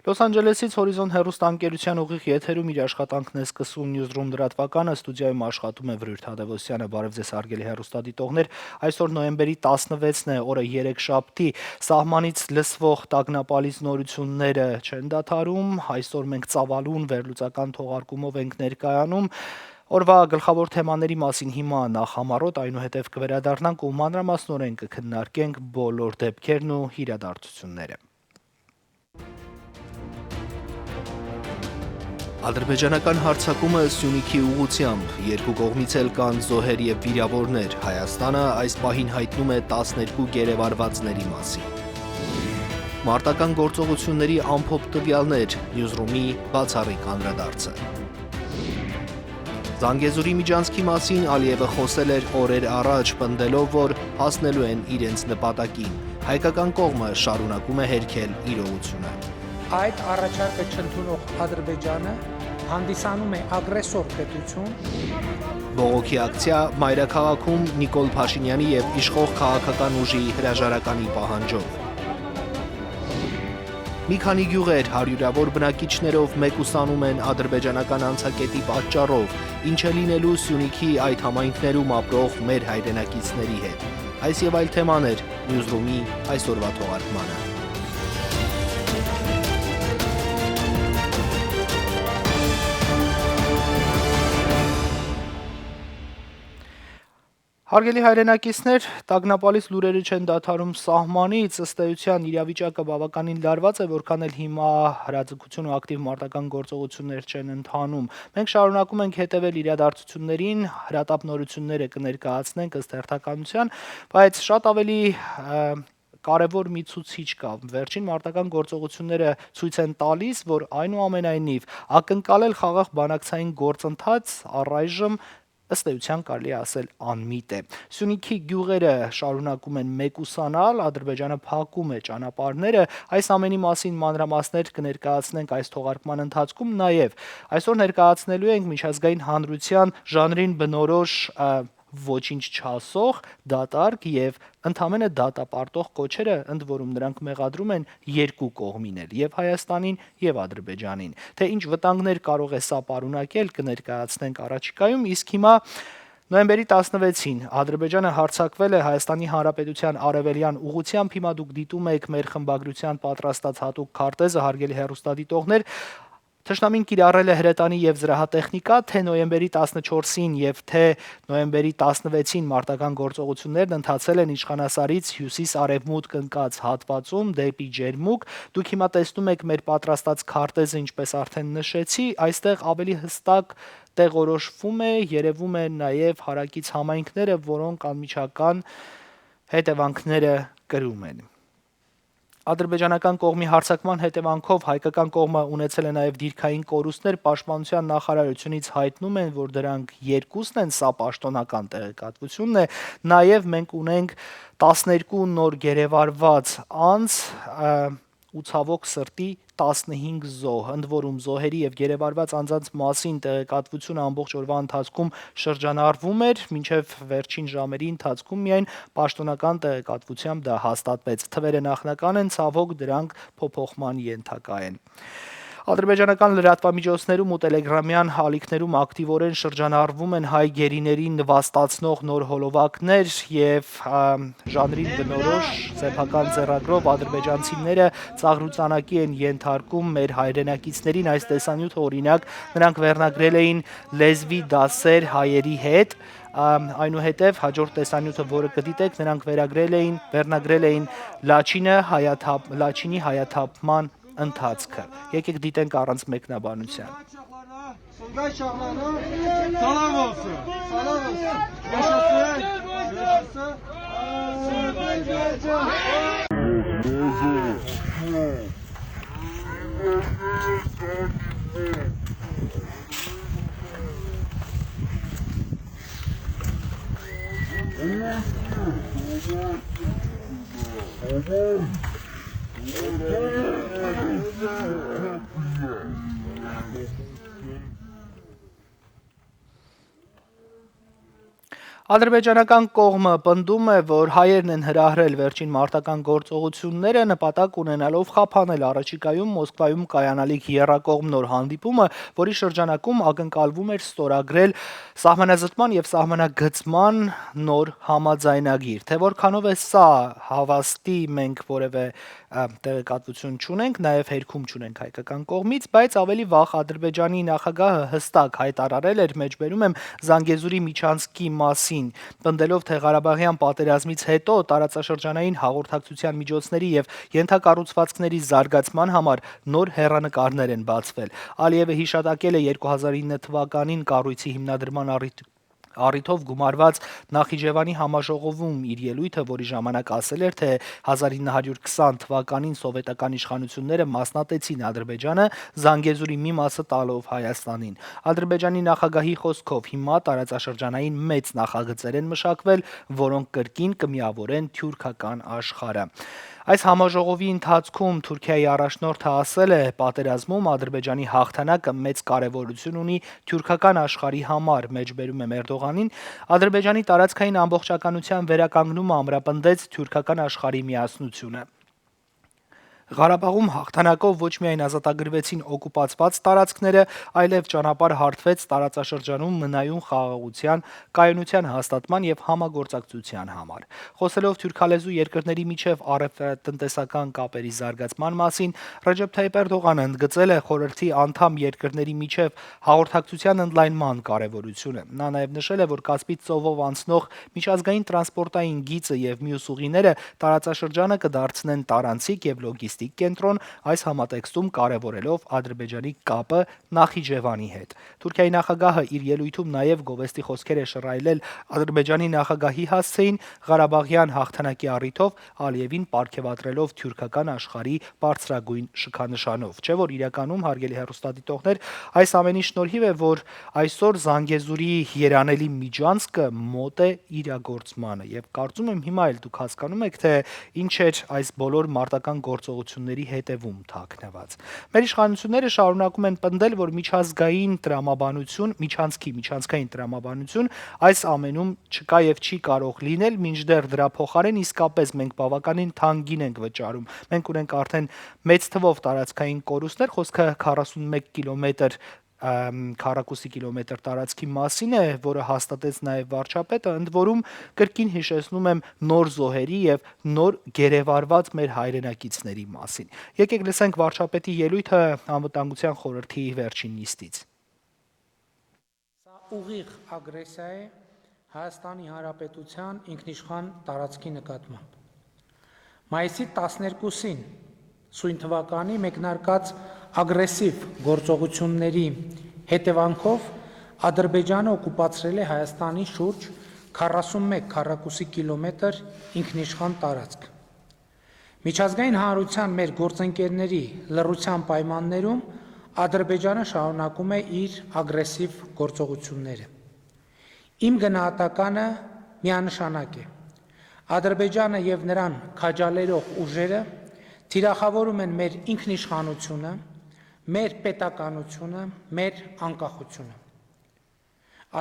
Լոս Անջելեսից Հորիզոն հեռուստաընկերության ուղիղ եթերում իր աշխատանքն է սկսում Newsroom լրատվականը, ստուդիայում աշխատում է Վրույր Թադևոսյանը, բարև ձեզ հարգելի հեռուստադիտողներ, այսօր նոյեմբերի 16-ն է, օրը երեքշաբթի, սահմանից լսվող տագնապալից նորությունները չեն դադարում, այսօր մենք ծավալուն վերլուծական թողարկումով ենք ներկայանում, Օրվա գլխավոր թեմաների մասին հիմա նախամարոտ, այնուհետև կվերադառնանք ու մանրամասնորեն կքննարկենք բոլոր դեպքերն ու իրադարձությունները։ Ադրբեջանական հարձակումը Սյունիքի ուղղությամբ, երկու կողմից էլ կան զոհեր եւ վիրավորներ, Հայաստանը այս պահին հայտնում է 12 գերեվարվածների մասին։ Մարտական գործողությունների ամփոփ տվյալներ, Newsroom-ի բացառիկ անդրադարձը։ Զանգեզուրի միջանցքի մասին Ալիևը խոսել էր օրեր առաջ, պնդելով, որ հասնելու են իրենց նպատակին։ Հայկական կողմը շարունակում է հերքել իրողությունը։ Այդ առաջարկը չընդունող Ադրբեջանը հանդիսանում է ագրեսոր պետություն։ Բողոքի ակցիա մայրաքաղաքում Նիկոլ Փաշինյանի եւ իշխող քաղաքական ուժի հրաժարականի պահանջով։ Մի քանի գյուղեր հարյուրավոր բնակիչներով մեկուսանում են ադրբեջանական անցակետի պատճառով, ինչ է լինելու Սյունիքի այդ համայնքներում ապրող մեր հայրենակիցների հետ։ Այս եւ այլ թեմաներ Newsroom-ի այսօրվա թողարկմանը։ Հարգելի հայրենակիցներ, տագնապալից լուրերը չեն դադարում սահմանից, ըստ էության իրավիճակը բավականին լարված է, որքան էլ հիմա հրաձգություն ու ակտիվ մարտական գործողություններ չեն ընթանում։ Մենք շարունակում ենք հետևել իրադարձություններին, հրատապ նորությունները կներկայացնենք ըստ հերթականության, բայց շատ ավելի կարևոր մի ցուցիչ կա։ Վերջին մարտական գործողությունները ցույց են տալիս, որ այնուամենայնիվ ակնկալել խաղաղ բանակցային գործընթաց առայժմ ըստ էության կարելի է ասել անմիտ է։ Սյունիքի գյուղերը շարունակում են մեկուսանալ, Ադրբեջանը փակում է ճանապարհները, այս ամենի մասին մանրամասներ կներկայացնենք այս թողարկման ընթացքում, նաև այսօր ներկայացնելու ենք միջազգային հանրության ժանրին բնորոշ ոչինչ չասող, դատարկ եւ ընդհանրապես դատապարտող կոչերը, ընդ որում նրանք մեղադրում են երկու կողմին էլ, եւ Հայաստանին եւ Ադրբեջանին։ Թե ինչ վտանգներ կարող է սա պարունակել, կներկայացնենք առաջիկայում, իսկ հիմա Նոյեմբերի 16-ին Ադրբեջանը հարձակվել է Հայաստանի Հանրապետության արևելյան ուղղությամբ, հիմա դուք դիտում եք մեր խմբագրության պատրաստած հատուկ քարտեզը, հարգելի հեռուստադիտողներ, Թշնամին կիրառել է հրետանի եւ զրահատեխնիկա, թե նոյեմբերի 14-ին եւ թե նոյեմբերի 16-ին մարտական գործողություններն ընթացել են Իշխանասարից հյուսիս-արևմուտք ընկած հատվածում դեպի Ջերմուկ։ Դուք հիմա տեսնում եք մեր պատրաստած քարտեզը, ինչպես արդեն նշեցի, այստեղ ավելի հստակ տեղորոշվում է, երևում են նաեւ հարակից համայնքները, որոնք անմիջական հետևանքները կրում են։ Ադրբեջանական կողմի հարձակման հետևանքով հայկական կողմը ունեցել է նաև դիրքային կորուստներ, պաշտպանության նախարարությունից հայտնում են, որ դրանք երկուսն են, սա պաշտոնական տեղեկատվությունն է, նաև մենք ունենք 12 նոր գերեվարված անձ ու ցավոք սրտի 15 զոհ, ընդ որում զոհերի եւ գերեվարված անձանց մասին տեղեկատվությունը ամբողջ օրվա ընթացքում շրջանառվում էր, մինչեւ վերջին ժամերի ընթացքում միայն պաշտոնական տեղեկատվությամբ դա հաստատվեց։ Թվերը նախնական են, ցավոք դրանք փոփոխման ենթակա են։ Ադրբեջանական լրատվամիջոցներում ու տելեգրամյան հալիքներում ակտիվորեն շրջանառվում են հայ գերիներին նվաստացնող նոր հոլովակներ եւ ժանրին բնորոշ սեփական ձեռագրով ադրբեջանցիները ծաղրուծանակի են ենթարկում մեր հայրենակիցներին, այս տեսանյութը օրինակ նրանք վերնագրել էին լեզվի դասեր հայերի հետ, այնուհետև հաջորդ տեսանյութը, որը կդիտեք, նրանք վերնագրել էին Լաչինի հայաթափման ընթացքը։ Եկեք դիտենք առանց մեկնաբանության։ Ադրբեջանական կողմը պնդում է, որ հայերն են հրահրել վերջին մարտական գործողությունները նպատակ ունենալով խափանել առաջիկայում Մոսկվայում կայանալիք եռակողմ նոր հանդիպումը, որի շրջանակում ակնկալվում էր ստորագրել սահմանազտման եւ սահմանագծման նոր համաձայնագիր։ Թե որքանով է սա հավաստի, մենք որևէ տեղեկատվություն չունենք, նաեւ հերքում չունենք հայկական կողմից, բայց ավելի վաղ Ադրբեջանի նախագահը հստակ հայտարարել էր, մեջբերում եմ, Զանգեզուրի միջանցքի մասին, պնդելով, թե Ղարաբաղյան պատերազմից հետո տարածաշրջանային հաղորդակցության միջոցների եւ ենթակառուցվածքների զարգացման համար նոր հեռանկարներ են բացվել։ Ալիևը հիշատակել է 2009 թվականին կառույցի հիմնադրման առիթով գումարված Նախիջևանի համաժողովում իր ելույթը, որի ժամանակ ասել էր, թե 1920 թվականին սովետական իշխանությունները մասնատեցին Ադրբեջանը, Զանգեզուրի մի մասը տալով Հայաստանին։ Ադրբեջանի նախագահի խոսքով հիմա տարածաշրջանային մեծ նախագծեր են մշակվել, որոնք կրկին կմիավորեն թյուրքական աշխարհը։ Այս համաժողովի ընթացքում Թուրքիայի առաջնորդը ասել է, պատերազմում Ադրբեջանի հաղթանակը մեծ կարևորություն ունի թյուրքական աշխարհի համար, մեջբերում եմ Էրդողանին, Ադրբեջանի տարածքային ամբողջականության վերականգնումը ամրապնդեց թյուրքական աշխարհի միասնությունը։ Ղարաբաղում հաղթանակով ոչ միայն ազատագրվեցին օկուպացված տարածքները, այլև ճանապարհ հարթվեց տարածաշրջանում մնայուն խաղաղության, կայունության հաստատման եւ համագործակցության համար։ Խոսելով թյուրքալեզու երկրների միջև առևտրատնտեսական կապերի զարգացման մասին, Ռեջեփ Թայիպ Էրդողանը ընդգծել է խորհրդի անդամ երկրների միջև հաղորդակցության ընդլայնման կարեւորությունը։ Նա նաեւ նշել է, որ Կասպից ծովով անցնող միջազգային տրանսպորտային գիծը եւ մյուս ուղիները տարածաշրջանը կդարձնեն տարանցիկ եւ լոգիստիկ կենտրոն, այս համատեքստում կարևորելով Ադրբեջանի կապը Նախիջևանի հետ։ Թուրքիայի նախագահը իր ելույթում նաեւ գովեստի խոսքեր է շռայլել Ադրբեջանի նախագահի հասցեին Ղարաբաղյան հաղթանակի առիթով Ալիևին պարգևատրելով թյուրքական աշխարհի բարձրագույն շքանշանով։ Չէ՞ որ իրականում, հարգելի հեռուստադիտողներ, այս ամենի շնորհիվ է, որ այսօր Զանգեզուրի երանելի միջանցքը մոտ է իրագործմանը եւ կարծում եմ հիմա էլ դուք հասկանում եք, թե ինչ էր այս բոլոր մարտական գործողությունների հետևում թաքնված։ Մեր իշխանությունները շարունակում են պնդել, որ միջանցքային տրամաբանություն այս ամենում չկա եւ չի կարող լինել, մինչդեռ դրա փոխարեն իսկապես մենք բավականին թանկին ենք վճարում։ Մենք ունենք արդեն մեծ թվով տարածքային կորուստներ, խոսքը 41 քառակուսի կիլոմետր տարածքի մասին է, որը հաստատեց նաև վարչապետը, ընդ որում կրկին հիշեցնում եմ նոր զոհերի եւ նոր գերեվարված մեր հայրենակիցների մասին։ Եկեք լսենք վարչապետի ելույթը անվտանգության խորհրդի վերջին նիստից։ Սա ուղիղ ագրեսիա է Հայաստանի Հանրապետության ինքնիշխան տարածքի նկատմամբ։ Մայիսի 12-ին սույն թվականի մեկնարկած ագրեսիվ գործողությունների հետևանքով Ադրբեջանը օկուպացրել է Հայաստանի շուրջ 41 քառակուսի կիլոմետր ինքնիշխան տարածք։ Միջազգային հանրության մեր գործընկերների լռության պայմաններում Ադրբեջանը շարունակում է իր ագրեսիվ գործողությունները։ Իմ գնահատականը միանշանակ է։ Ադրբեջանը եւ նրան քաջալերող ուժերը թիրախավորում են մեր ինքնիշխանությունը, մեր պետականությունը, մեր անկախությունը։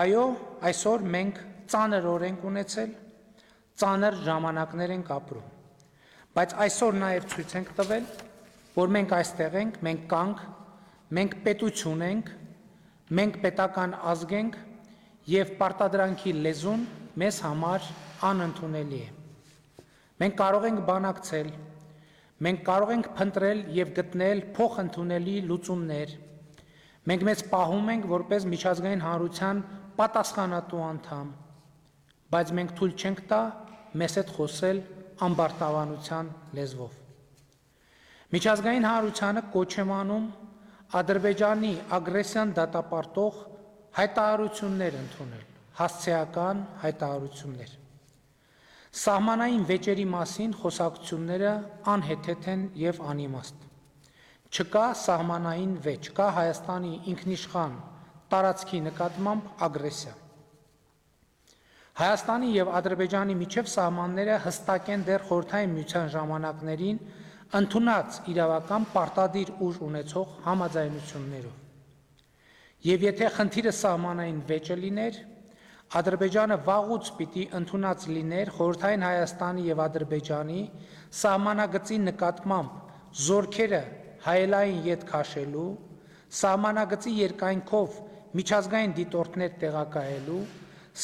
Այո, այսօր մենք ծանր օրենք ունեցել, ծանր ժամանակներ ենք ապրում, բայց այսօր նաև ցույց ենք տվել, որ մենք այստեղ ենք, մենք կանք, մենք պետություն ենք, մենք պետական ազգ ենք եւ պարտադրանքի լեզուն մեզ համար անընդունելի է։ Մենք կարող ենք բանակցել, մենք կարող ենք փնտրել եւ գտնել փոխընդունելի լուծումներ։ Մենք մեզ պահում ենք որպես միջազգային հանրության պատասխանատու անդամ, բայց մենք թույլ չենք տա մեզ հետ խոսել ամբարտավանության լեզվով։ Միջազգային հանրությանը կոչ եմ անում Ադրբեջանի ագրեսիան դատապարտող հայտարարություններ ընդունել, հասցեական հայտարարություններ։ Սահմանային վեճերի մասին խոսակցությունները անհեթեթ են եւ անիմաստ։ Չկա սահմանային վեճ, կա Հայաստանի ինքնիշխան տարածքի նկատմամբ ագրեսիա։ Հայաստանի եւ Ադրբեջանի միջև սահմանները հստակ են դեռ խորհրդային միության ժամանակներին ընդունած իրավական պարտադիր ուժ ունեցող համաձայնություններով։ Եվ եթե խնդիրը սահմանային վեճը լիներ, Ադրբեջանը վաղուց պիտի ընդունած լիներ Խորհրդային Հայաստանի եւ Ադրբեջանի սահմանագծի նկատմամբ զորքերը հայելային յետ քաշելու, սահմանագծի երկայնքով միջազգային դիտորդներ տեղակայելու,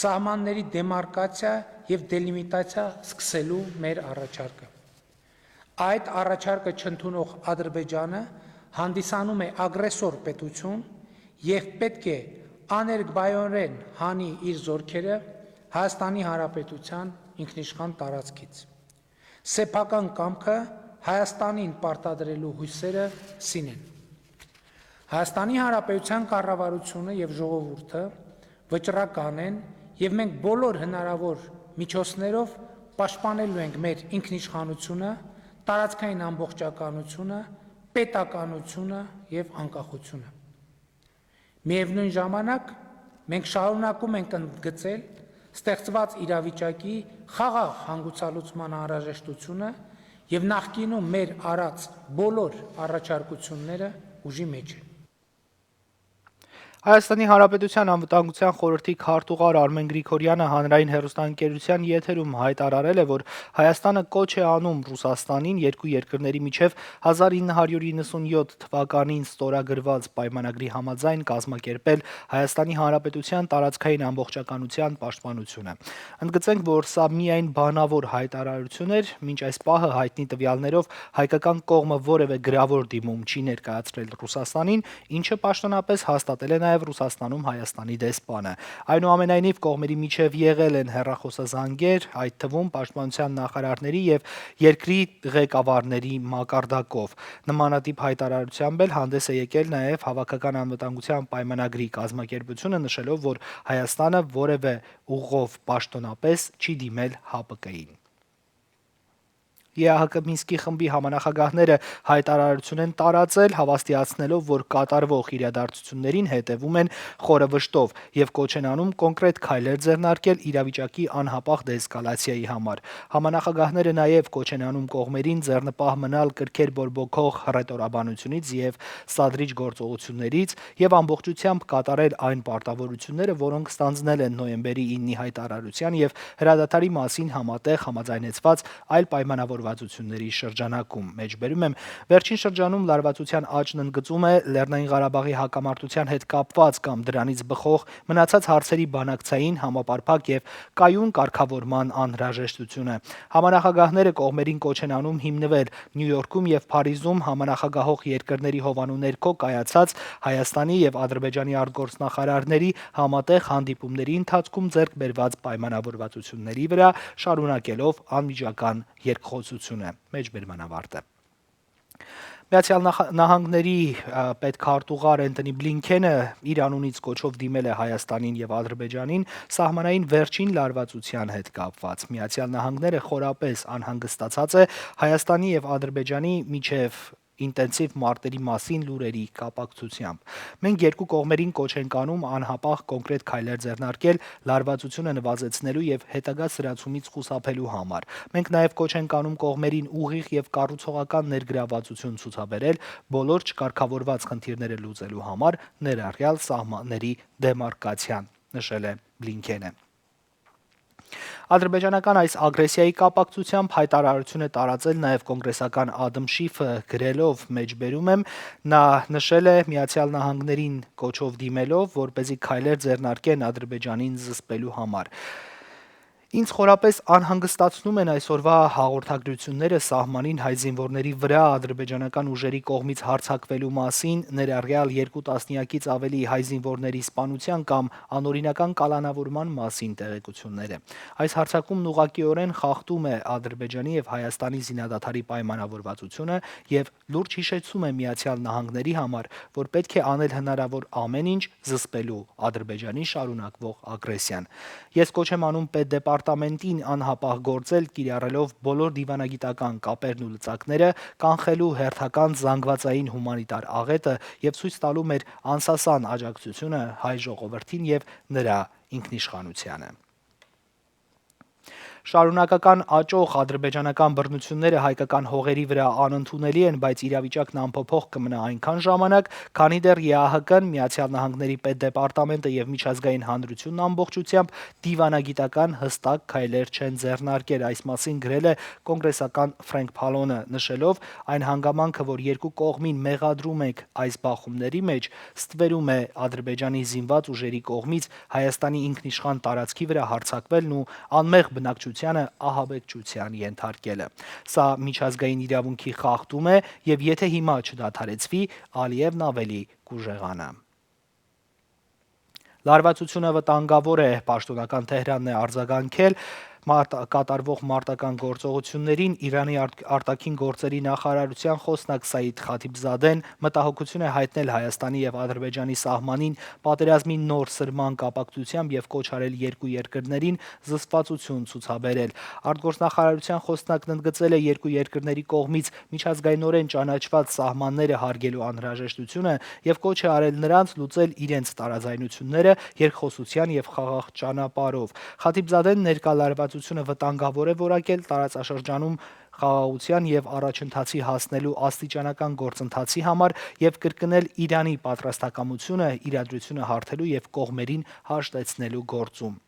սահմանների դեմարկացիա եւ դելիմիտացիա սկսելու մեր առաջարկը։ Այդ առաջարկը չընդունող Ադրբեջանը հանդիսանում է ագրեսոր պետություն եւ պետք է աներկբայորեն հանի իր զորքերը Հայաստանի Հանրապետության ինքնիշխան տարածքից։ Սեփական կամքը Հայաստանին պարտադրելու հույսերը սին են։ Հայաստանի Հանրապետության կառավարությունը եւ ժողովուրդը վճռական են եւ մենք բոլոր հնարավոր միջոցներով պաշտպանելու ենք մեր ինքնիշխանությունը, տարածքային ամբողջականությունը, պետականությունը եւ անկախությունը։ Միևնույն ժամանակ մենք շարունակում ենք ընդգծել ստեղծված իրավիճակի խաղաղ հանգուցալուծման անհրաժեշտությունը եւ նախկինում մեր արած բոլոր առաջարկությունները ուժի մեջ են։ Հայաստանի Հանրապետության անվտանգության խորհրդի քարտուղար Արմեն Գրիգորյանը հանրային հեռուստաընկերության եթերում հայտարարել է, որ Հայաստանը կոչ է անում Ռուսաստանին երկու երկրների միջև 1997 թվականին ստորագրված պայմանագրի համաձայն կազմակերպել Հայաստանի Հանրապետության տարածքային ամբողջականության պաշտպանությունը։ Ընդգծենք, որ սա միայն բանավոր հայտարարություն էր, մինչ այս պահը հայտնի տվյալներով հայկական կողմը որևէ գրավոր դիմում չի ներկայացրել Ռուսաստանին, ինչը պաշտոնապես հաստատել է նաև Ռուսաստանում Հայաստանի դեսպանը։ Այնուամենայնիվ կողմերի միջև եղել են հեռախոսազանգեր, այդ թվում պաշտպանության նախարարների եւ երկրի ղեկավարների մակարդակով։ Նմանատիպ հայտարարությամբ էլ հանդես է եկել նաև Հավաքական անվտանգության պայմանագրի կազմակերպությունը, նշելով, որ Հայաստանը որևէ ուղով պաշտոնապես չի դիմել ՀԱՊԿ-ին։ ԵԱՀԿ Մինսկի խմբի համանախագահները հայտարարություն են տարածել, հավաստիացնելով, որ կատարվող իրադարձություններին հետևում են խորը վշտով եւ կոչ են անում կոնկրետ քայլեր ձեռնարկել իրավիճակի անհապաղ դեսկալացիայի համար։ Համանախագահները նաեւ կոչ են անում կողմերին ձեռնպահ մնալ կրքեր բորբոքող հռետորաբանությունից եւ սադրիչ գործողություններից եւ ամբողջությամբ կատարել այն պարտավորությունները, որոնք ստանձնել են նոյեմբերի 9-ի հայտարարության եւ հրադադարի մասին համատեղ համաձայնեցված այլ պայմանավորվածությունների շրջանակում։ Մեջբերում եմ, վերջին շրջանում լարվածության աճն ընդգծում է Լեռնային Ղարաբաղի հակամարտության հետ կապված կամ դրանից բխող մնացած հարցերի բանակցային, համապարփակ եւ կայուն կարգավորման անհրաժեշտությունը։ Համանախագահները կողմերին կոչ են անում հիմնվել Նյու Յորքում եւ Փարիզում համանախագահող երկրների հովանու ներքո կայացած Հայաստանի եւ Ադրբեջանի արտգործնախարարների համատեղ հանդիպումների ընթացքում ձեռք բերված պայմանավորվածությունների վրա, շարունակելով անմիջական երկխոսությունը։ Մեջբերման ավարտ է։ Միացյալ Նահանգների պետքարտուղար Էնթոնի Բլինքենը իր անունից կոչով դիմել է Հայաստանին եւ Ադրբեջանին սահմանային վերջին լարվածության հետ կապված։ Միացյալ Նահանգները խորապես անհանգստացած է Հայաստանի եւ Ադրբեջանի միջև ինտենսիվ մարտերի մասին լուրերի կապակցությամբ։ Մենք երկու կողմերին կոչ ենք անում անհապաղ կոնկրետ քայլեր ձեռնարկել լարվածությունը նվազեցնելու եւ հետագա սրացումից խուսափելու համար։ Մենք նաեւ կոչ ենք անում կողմերին ուղիղ եւ կառուցողական ներգրավվածություն ցուցաբերել բոլոր չկարգավորված խնդիրները լուծելու համար, ներառյալ սահմանների դեմարկացիան, նշել է Բլինքենը։ Ադրբեջանական այս ագրեսիայի կապակցությամբ հայտարարություն է տարածել նաև կոնգրեսական Ադամ Շիֆը, գրելով մեջբերում եմ, նա նշել է Միացյալ Նահանգներին կոչով դիմելով, որպեսզի քայլեր ձեռնարկեն Ադրբեջանին զսպելու համար։ Ինձ խորապես անհանգստացնում են այսօրվա հաղորդագրությունները սահմանին հայ զինվորների վրա ադրբեջանական ուժերի կողմից հարձակվելու մասին, ներառյալ 2 տասնյակից ավելի հայ զինվորների սպանության կամ անօրինական կալանավորման մասին տեղեկությունները։ Այս հարձակումն ուղղակիորեն խախտում է Ադրբեջանի եւ Հայաստանի զինադադարի պայմանավորվածությունը եւ լուրջ հիշեցում է Միացյալ Նահանգների համար, որ պետք է անել հնարավոր ամեն ինչ զսպելու Ադրբեջանի շարունակվող ագրեսիան։ Ես կոչ եմ անում պետդեպարտամենտին անհապաղ գործել, կիրառելով բոլոր դիվանագիտական կապերն ու լծակները, կանխելու հերթական զանգվածային հումանիտար աղետը եւ ցույց տալու մեր անսասան աջակցությունը հայ ժողովրդին եւ նրա ինքնիշխանությանը։ Շարունակական աճող ադրբեջանական բռնությունները հայկական հողերի վրա անընդունելի են, բայց իրավիճակն անփոփոխ կմնա այնքան ժամանակ, քանի դեռ ԵԱՀԿ-ն, ԱՄՆ-ի պետդեպարտամենտը եւ միջազգային հանրությունն ամբողջությամբ դիվանագիտական հստակ քայլեր չեն ձեռնարկել։ Այս մասին գրել է կոնգրեսական Ֆրենկ Փալոնը, նշելով այն հանգամանքը, որ երկու կողմին մեղադրում ենք այս բախումների մեջ, ստվերում է Ադրբեջանի զինված ուժերի կողմից Հայաստանի ինքնիշխան տարածքի վրա հարձակվելն ու անմեղ բնակչությանը ահաբեկչության ենթարկելը։ Սա միջազգային իրավունքի խախտում է եւ եթե հիմա չդադարեցվի, Ալիևն ավելի կուժեղանա։ Լարվածությունը վտանգավոր է, պաշտոնական Թեհրանն է արձագանքել կատարվող մարտական գործողություններին Իրանի արտաքին գործերի նախարարության խոսնակ Սաիդ Խաթիբզադեն մտահոգություն է հայտնել Հայաստանի եւ Ադրբեջանի սահմանին պատերազմի նոր սրման կապակցությամբ եւ կոչ արել երկու երկրներին զսպվածություն ցուցաբերել։ Արտգործնախարարության խոսնակն ընդգծել է երկու երկրների կողմից միջազգայինորեն ճանաչված սահմանները հարգելու անհրաժեշտությունը եւ կոչ է արել նրանց լուծել իրենց տարաձայնությունները երկխոսության եւ խաղաղ ճանապարհով։ Խաթիբզադեն ներկա լարվածությունը վտանգավոր է որակել տարածաշրջանում խաղաղության եւ առաջընթացի հասնելու աստիճանական գործընթացի համար եւ կրկնել Իրանի պատրաստակամությունը իրադրությունը հարթելու եւ կողմերին հաշտեցնելու գործում։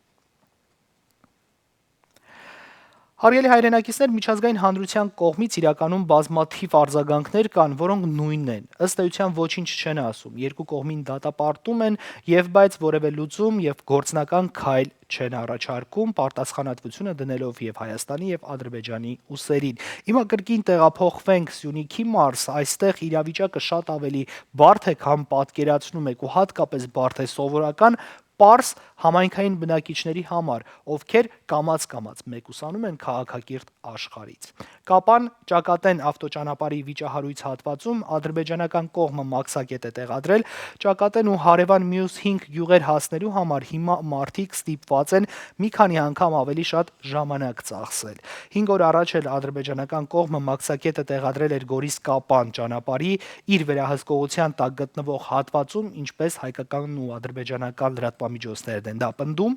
Հարգելի հայրենակիցներ, միջազգային հանրության կողմից իրականում բազմաթիվ արձագանքներ կան, որոնք նույնն են։ Ըստ էության ոչինչ չեն ասում, երկու կողմին դատապարտում են եւ բայց որևէ լուծում եւ գործնական քայլ չեն առաջարկում, պարտասխանատվությունը դնելով եւ Հայաստանի եւ Ադրբեջանի ուսերին։ Հիմա կրկին տեղափոխվենք Սյունիքի մարզ, այստեղ իրավիճակը շատ ավելի բարդ է, քան պատկերացնում եք, ու հատկապես բարդ է սովորական պարզ համայնքային բնակիչների համար, ովքեր կամաց-կամաց մեկուսանում են քաղաքակիրթ աշխարհից։ Կապան Ճակատեն ավտոճանապարհի վիճահարույց հատվածում ադրբեջանական կողմը մաքսակետ է տեղադրել, Ճակատեն ու հարևան մյուս 5 գյուղեր հասնելու համար հիմա մարդիկ ստիպված են մի քանի անգամ ավելի շատ ժամանակ ծախսել։ 5 օր առաջ էլ ադրբեջանական կողմը մաքսակետը տեղադրել էր Գորիս-Կապան ճանապարհի իր վերահսկողության տակ գտնվող հատվածում, ինչպես հայկական ու ադրբեջանական լրատվամիջոցներն են դա պնդում։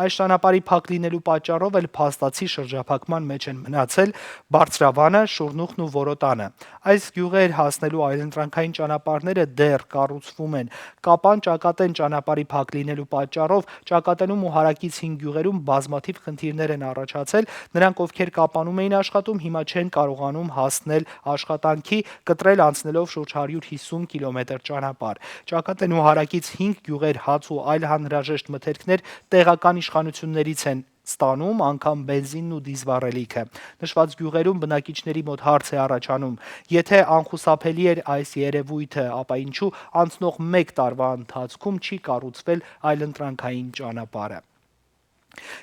Այս ճանապարհի փակ լինելու պատճառով էլ փաստացի շրջափակման մեջ են մնացել Բարձրավանը, Շուրնուխն ու Որոտանը։ Այս գյուղեր հասնելու այլընտրանքային ճանապարհները դեռ կառուցվում են։ Կապան Ճակատեն ճանապարհի փակ լինելու պատճառով Ճակատենում ու հարակից 5 գյուղերում բազմաթիվ խնդիրներ են առաջացել։ Նրանք, ովքեր Կապանում էին աշխատում, հիմա չեն կարողանում հասնել աշխատանքի, կտրել անցնելով շուրջ 150 կիլոմետր ճանապարհ։ Ճակատեն ու հարակից 5 գյուղեր հաց ու այլ անհրաժեշտ մթերքներ տեղական իշխանություններից են ստանում, անգամ բենզինն ու դիզվառելիքը։ Նշված գյուղերում բնակիչների մոտ հարց է առաջանում. եթե անխուսափելի էր այս երևույթը, ապա ինչու անցնող 1 տարվա ընթացքում չի կառուցվել այլընտրանքային ճանապարհը։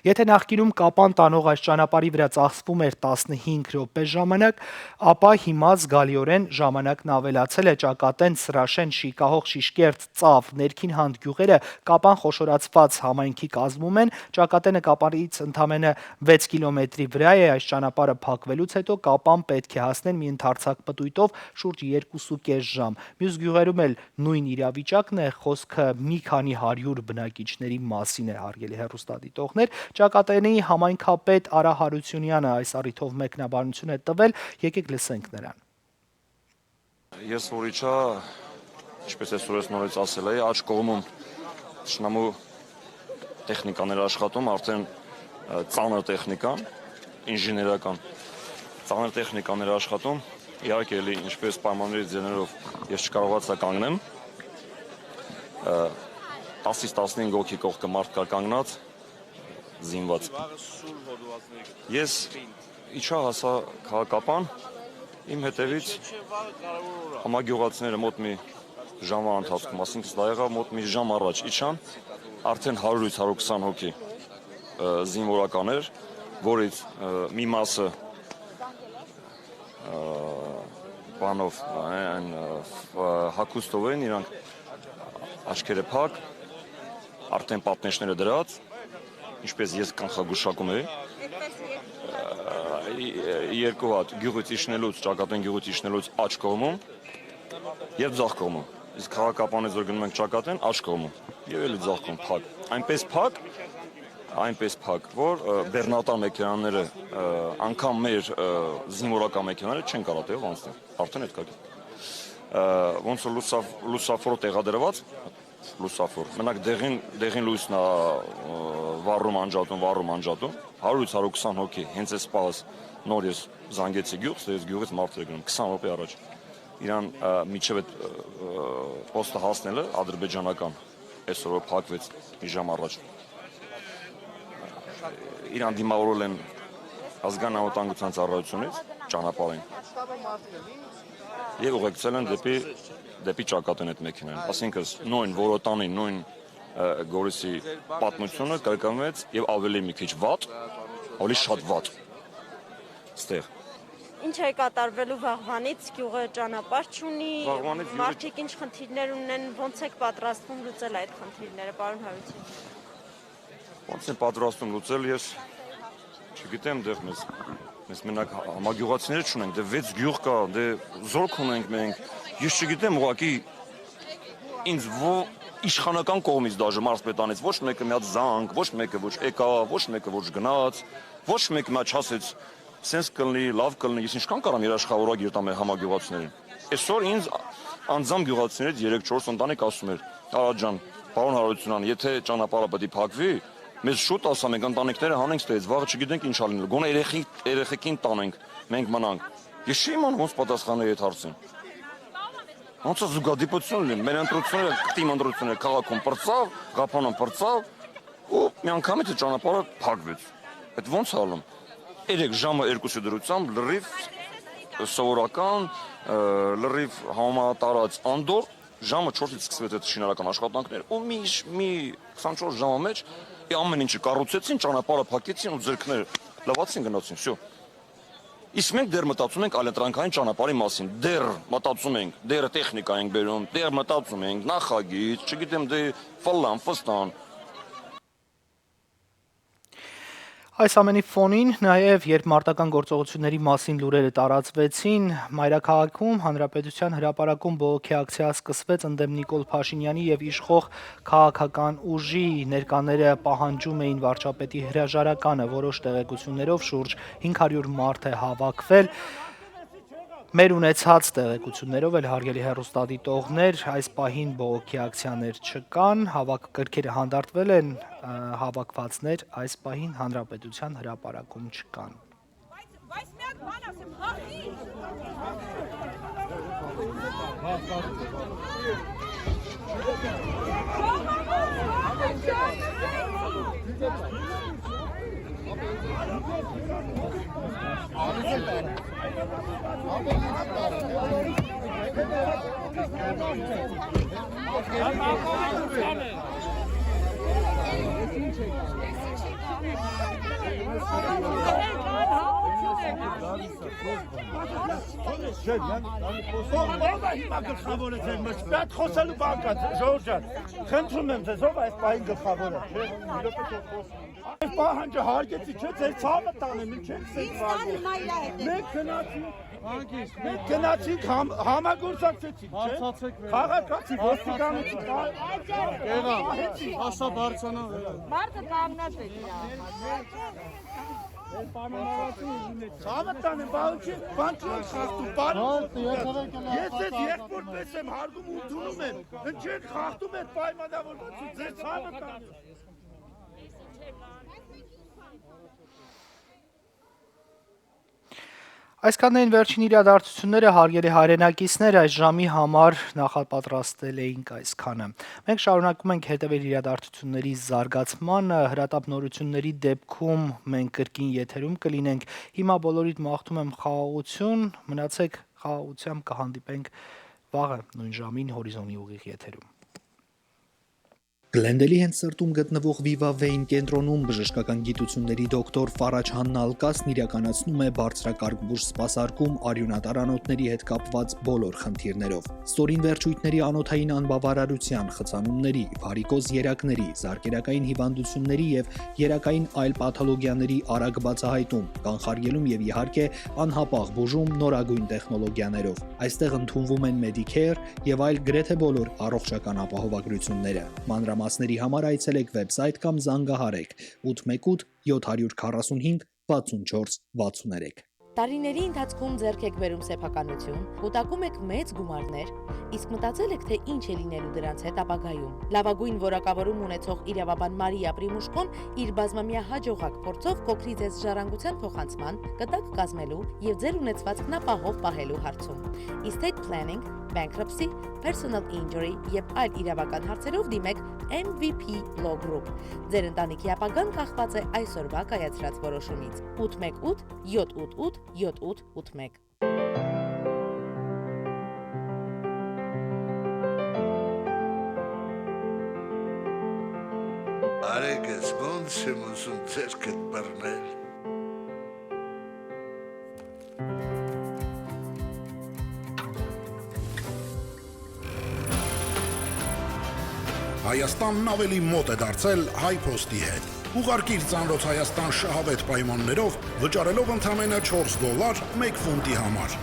Եթե նախկինում Կապան տանող այս ճանապարհի վրա ծախսվում էր 15 րոպե ժամանակ, ապա հիմա զգալիորեն ժամանակն ավելացել է։ Ճակատեն, Սրաշեն, Շիկահող, Շիշկերտ, Ծավ, Ներքին Հանդ գյուղերը Կապան խոշորացված համայնքի կազմում են։ Ճակատենը Կապանից ընդամենը 6 կիլոմետրի վրա է։ Այս ճանապարհը փակվելուց հետո Կապան պետք է հասնել մի ընդարձակ պտույտով շուրջ 2.5 ժամ։ Մյուս գյուղերում էլ նույն իրավիճակն է, խոսքը մի քանի 100 բնակիչների մասին է, հարգելի հեռուստադիտողներ։ Ճակատենի համայնքապետ Արա Հարությունյանը այս առիթով մեկնաբանություն է տվել, եկեք լսենք նրան։ Ես որ իջա, ինչպես ես ուրես նորից ասել էի, աջ կողմում շնամու տեխնիկաներ աշխատում, արդեն ծանր տեխնիկան, ինժեներական ծանր տեխնիկաներ աշխատում, իհարկե էլի ինչպես պայմաններից ձեներով ես չկարողացա կանգնեմ, 10-ից 15 հոգի կողքը մարդ կար կանգնած, զինված։ Ես իջա հասա քաղաքապան, իմ հետևից համագյուղացիները մոտ մի ժամվա ընթացքում, ասինքն դա եղավ մոտ մի ժամ առաջ իջան, արդեն 100-ից 120 հոգի զինվորականներ, որից մի մասը բանով հագուստով են, իրանք աչքերը փակ, արդեն պատնեշները դրած, ինչպես ես կանխագուշակում էի, երկու հատ գյուղից իջնելուց, Ճակատեն գյուղից իջնելուց աջ կողմում եւ ձախ կողմում, իսկ քաղաքապանից որ գնում ենք Ճակատեն, աջ կողմում եւ էլի ձախ կողմ փակ, այնպես փակ, այնպես փակ, որ բեռնատար մեքենաները անգամ մեր զինվորական մեքենաները չեն կարող տեղով անցնել, արդեն այդ կա։ Ոնց որ լուսաֆորը տեղադրված, լուսաֆոր, մենակ դեղին լույսն է վառում անջատում, 100-120 հոգի, հենց այս պահս նոր ես զանգեցի գյուղ, այս գյուղից մարդեր գնում 20 րոպե առաջ։ Իրան միջև այդ պոստը հասնելը ադրբեջանական, այսօր փակվեց մի ժամ առաջ։ Իրան դիմավորել են ազգային անվտանգության ծառայությունից ճանապարհին եւ ուղեկցել են դեպի ճակատեն այդ մեքենան։ Այսինքն նույն Որոտանի, նույն Գորիսի պատմությունը կրկնվեց եւ ավելի մի քիչ վատ, ավելի շատ վատ։ Ստեղ Ինչ է կատարվելու վաղվանից, գյուղը ճանապարհ չունի, մարդիկ ինչ խնդիրներ ունեն, ոնց եք պատրաստվում լուծել այդ խնդիրները, պարոն Հարությունյան։ Ոնց են պատրաստում լուծել, ես չգիտեմ, դեռ մեզ մենակ համագյուղացիներ չունենք, դե 6 գյուղ կա, դե զորք ունենք մենք, ես չգիտեմ, ուղղակի ինձ իշխանական կողմից դաժե մարզպետանից ոչ մեկը մի հատ զանգ, ոչ մեկը ոչ եկավ, ոչ մեկը ոչ գնաց, ոչ մեկը մի հատ չասեց սենց կլնի, լավ կլնի, ես ինչքան կարամ երաշխավորագիր տամ մեր համագյուղացիներին։ Այսօր ինձ անձամբ գյուղացիներից 3-4 ընտանիք ասում էր. «Արա ջան, պարոն Հարությունյան, եթե ճանապարհը պետք է փակվի, մեզ շուտ ասա, մենք ընտանիքները հանենք ստեից, վաղը չգիտենք ինչ ալինել, գոնե երեխեքին տանենք, մենք մնանք»։ Ես չի իմանում ոնց պատասխանել այդ հարցին։ Ոնց է զուգադիպություն լինի, մեր ընտրությունները, կտիմ ընտրությունները քաղաքում պրծավ, Ղափանում պրծավ, ու մի անգամից ճանապարհը փակվեց։ Այդ ոնց է ալում։ 3 ժամը 2-ի դրությամբ լրիվ սովորական, լրիվ համատարած անդոր, ժամը 4-ից սկսվեց այդ շինարական աշխատանքները, ու մի 24 ժամի մեջ ամեն ինչը կառուցեցին, ճանապարհը փակեցին ու ձերքները լվացին գնացին, всё։ Իսկ մենք դեռ մտածում ենք այլընտրանքային ճանապարհի մասին, դեռ մտածում ենք, դեռ տեխնիկա ենք բերում, դեռ մտածում ենք նախագիծ, չգիտեմ, դե ֆլան, ֆստան։ Այս ամենի ֆոնին նաև երբ մարտական գործողությունների մասին լուրերը տարածվեցին, մայրաքաղաքում Հանրապետության հրապարակում բողոքի ակցիա սկսվեց ընդդեմ Նիկոլ Փաշինյանի եւ իշխող քաղաքական ուժի ներկաները պահանջում էին վարչապետի հրաժարականը, որոշ տեղեկություններով շուրջ 500 մարդ է հավաքվել։ Մեր ունեցած տեղեկություններով էլ հարգելի հեռուստադիտողներ, այս պահին բողոքի ակցիաներ չկան, գրքերը հանդարտվել են, հավաքվածներ այս պահին Հանրապետության հրապարակում չկան։ Բայց մի հատ բան ասեմ, հաղթի։ Պետք խոսելու բան կա, Ժողովուրդ ջան, խնդրում եմ ձեզ, ով այս պահին գլխավորը, չէ՞։ Այս պահանջը հարգեցի, չէ՞, ձեր ցավը տանեմ, ինչ եք սենց վարվում։ Մենք գնացինք համագործակցեցինք, չէ՞։ Քաղաքացի ոստիկանություն Ասա բարձանա Մարդը կանգնած է դրա։ ցավը տանեմ, բան չի խախտում, պարոն։ Ես ձեզ եղբոր պես եմ հարգում ու ընդունում եմ, ընչեք խախտում եք պայմանավորվածություն, ձեր ցավը տանեմ։ Այսքանն վերջին իրադարձությունները հարգելի հայրենակիցներ այս ժամի համար նախապատրաստել էինք այսքանը։ Մենք շարունակում ենք հետևել իրադարձությունների զարգացմանը, հրատապ նորությունների դեպքում մենք կրկին եթերում կլինենք։ Հիմա բոլորիդ մաղթում եմ խաղաղություն, մնացեք խաղաղությամբ, կհանդիպենք վաղը նույն ժամին հորիզոնի ուղիղ եթերում։ Գլենդելի հենց սրտում գտնվող Viva Vein կենտրոնում բժշկական գիտությունների դոկտոր Ֆարաջ Հաննա Ալկասն իրականացնում է բարձրակարգ բուժ սպասարկում արյունատար անոթների հետ կապված բոլոր խնդիրներով։ Ստորին վերջույթների անոթային անբավարարության, խցանումների, վարիկոզ երակների, զարկերակային հիվանդությունների եւ երակային այլ պաթոլոգիաների արագ բացահայտում, կանխարգելում եւ իհարկե անհապաղ բուժում նորագույն տեխնոլոգիաներով։ Այստեղ ընդունվում են Medicare եւ այլ գրեթե բոլոր առողջական ապահովագրությունները։ Մանրամասների համար այցելեք վեբսայթ կամ զանգահարեք 818 745 64 63։ Տարիների ընթացքում ձեռք եք բերում սեփականություն, կուտակում եք մեծ գումարներ, իսկ մտածել եք, թե ինչ է լինելու դրանց հետ ապագայում։ Լավագույն որակավորում ունեցող իրավաբան Մարիա Պրիմուշկոն իր բազմամյա հաջողակ փորձով կօգնի ձեզ ժառանգության փոխանցման, կտակ կազմելու եւ ձեր ունեցվածքն ապահով պահելու հարցում։ Estate planning, bankruptcy, personal injury եւ այլ իրավական հարցերով դիմեք MVP Law Group։ Ձեր ընտանիքի ապագան կախված է այսօրվա կայացրած որոշումից։ 818 788 7881 Արեգս ոնց եմ ուզում ձերքդ բռնել։ Հայաստանն ավելի մոտ է դարձել HiPost-ի հետ։ Ուղարկիր ծանրոց Հայաստան շահավետ պայմաններով, վճարելով ընդամենը $4 1 ֆունտի համար։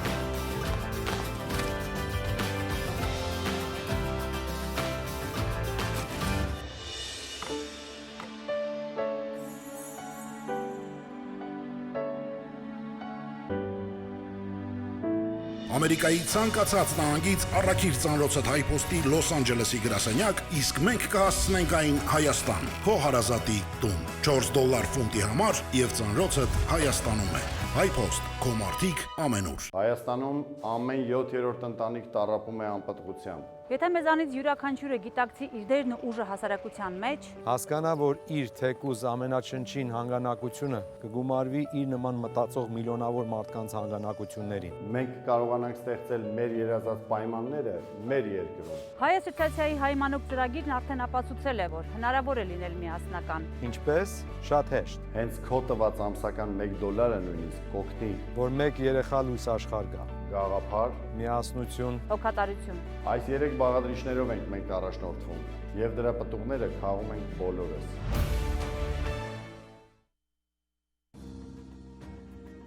Ամերիկայի ցանկացած նահանգից առաքիր ծանրոցդ HiPost-ի Լոս Անջելեսի գրասենյակ, իսկ մենք կհասցնենք այն Հայաստան, քո հարազատի տուն։ $4 ֆունտի համար եւ ծանրոցդ Հայաստանում է։ HiPost, քո մարդիկ ամենուր։ Հայաստանում ամեն 7-րդ ընտանիք տառապում է անպտղությամբ։ Եթե մեզանից յուրաքանչյուրը գիտակցի իր դերն ու ուժը հասարակության մեջ, հասկանա, որ իր թեկուզ ամենաչնչին հանգանակությունը կգումարվի իր նման մտածող միլիոնավոր մարդկանց հանգանակություններին։ Մենք կարողանանք ստեղծել մեր երազած պայմանները մեր երկրում։ Հայ ասոցիացիայի հայ մանուկ ծրագիրն արդեն ապացուցել է, որ հնարավոր է լինել միասնական։ Ինչպես? Շատ հեշտ։ Հենց քո տված ամսական $1 նույնիսկ կօգնի, որ մեկ երեխա լույս աշխարհ գա։ Գաղափար, միասնություն, հոգատարություն։ Այս 3 բաղադրիչներով ենք մենք առաջնորդվում եւ դրա պտուղները քաղում ենք բոլորս։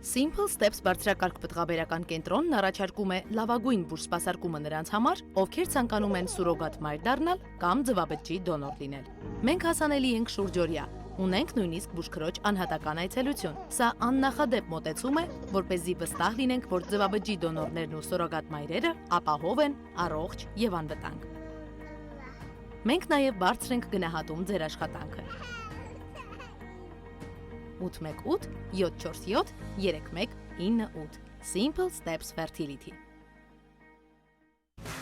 Simple Steps բարձրակարգ պտղաբերական կենտրոնն առաջարկում է լավագույն բուժսպասարկումը նրանց համար, ովքեր ցանկանում են սուրոգատ մայր դառնալ կամ ձվաբջջի դոնոր լինել։ Մենք հասանելի ենք շուրջօրյա, ունենք նույնիսկ բուժքրոջ անհատական այցելություն։ Սա աննախադեպ մոտեցում է, որպեսզի վստահ լինենք, որ ձվաբջջի դոնորներն ու սուրոգատ մայրերը ապահով են, առողջ եւ անվտանգ։ Մենք նաև բարձր ենք գնահատում ձեր աշխատանքը։ 818 747 3198 Simple Steps Fertility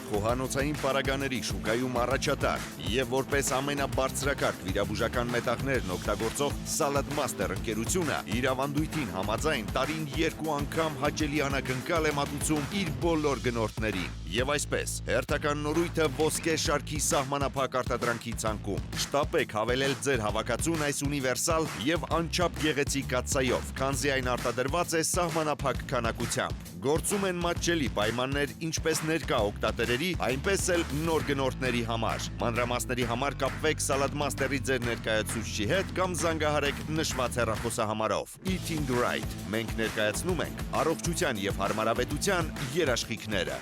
Խոհանոցային պարագաների շուկայում առաջատար եւ որպես ամենաբարձրակարգ վիրաբուժական մետաղներն օգտագործող Salad Master ընկերությունը իր ավանդույթին համաձայն տարին 2 անգամ հաճելի անակնկալ է մատուցում իր բոլոր գնորդներին եւ այսպես հերթական նորույթը ոսկե շարքի սահմանափակ արտադրանքի ցանկում շտապեք հավելել ձեր հավաքածուն այս ունիվերսալ եւ անչափ գեղեցիկ կաթսայով քանզի այն արտադրված է սահմանափակ քանակությամբ գործում են մատչելի պայմաններ ինչպես ներկա օգտատերերի, այնպես էլ նոր գնորդների համար։ Մանրամասների համար կապվեք Salad Master-ի ձեր ներկայացուցչի հետ կամ զանգահարեք նշված հեռախոսահամարով։ Eating Right։ Մենք ներկայացնում ենք առողջության եւ հարմարավետության երաշխիքները։